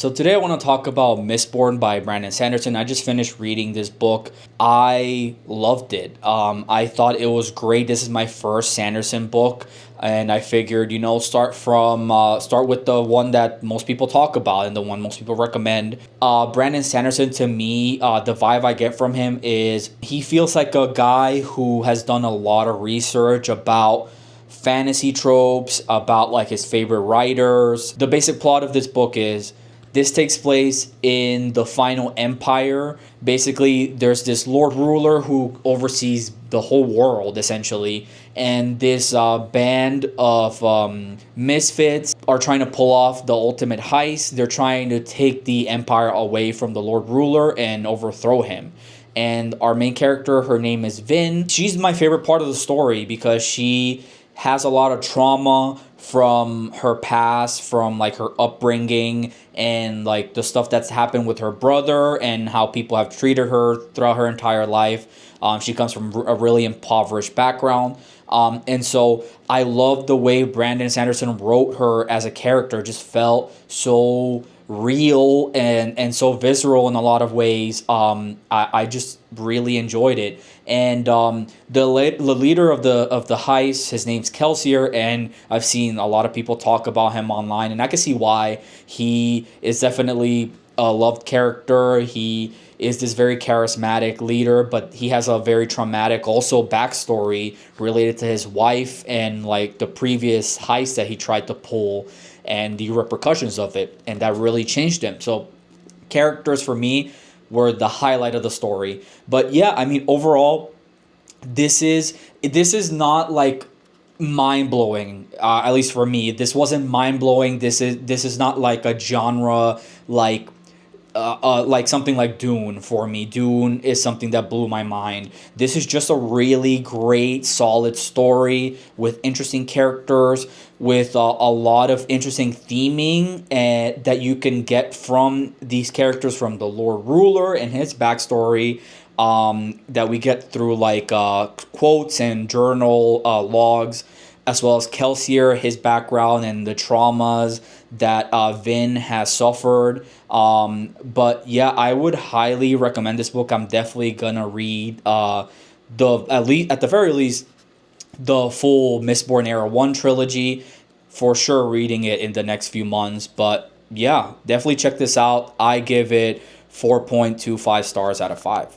So today I want to talk about Mistborn by Brandon Sanderson. I just finished reading this book. I loved it. I thought it was great. This is my first Sanderson book, and I figured, start with the one that most people talk about and the one most people recommend. Brandon Sanderson, to me, the vibe I get from him is he feels like a guy who has done a lot of research about fantasy tropes, about like his favorite writers. The basic plot of this book is this takes place in the final empire. Basically, there's this lord ruler who oversees the whole world, essentially. And this band of misfits are trying to pull off the ultimate heist. They're trying to take the empire away from the lord ruler and overthrow him. And our main character, her name is Vin. She's my favorite part of the story because she has a lot of trauma from her past, from like her upbringing and like the stuff that's happened with her brother and how people have treated her throughout her entire life. She comes from a really impoverished background. And so I love the way Brandon Sanderson wrote her as a character. It just felt so real and so visceral in a lot of ways. I just really enjoyed it. And the leader of the heist, his name's Kelsier, and I've seen a lot of people talk about him online, and I can see why. He is definitely a loved character. He is this very charismatic leader, but he has a very traumatic also backstory related to his wife and like the previous heist that he tried to pull and the repercussions of it, and that really changed him. So characters for me were the highlight of the story. But yeah, I mean, overall, this is not like mind blowing. At least for me, this wasn't mind blowing. This is not like a genre like something like Dune for me. Dune is something that blew my mind. This is just a really great, solid story with interesting characters, with a lot of interesting theming that you can get from these characters, from the Lord Ruler and his backstory, that we get through like quotes and journal logs, as well as Kelsier, his background and the traumas that Vin has suffered. But yeah, I would highly recommend this book. I'm definitely gonna read at the very least the full Mistborn Era 1 trilogy. For sure reading it in the next few months. But yeah, definitely check this out. I give it 4.25 stars out of 5.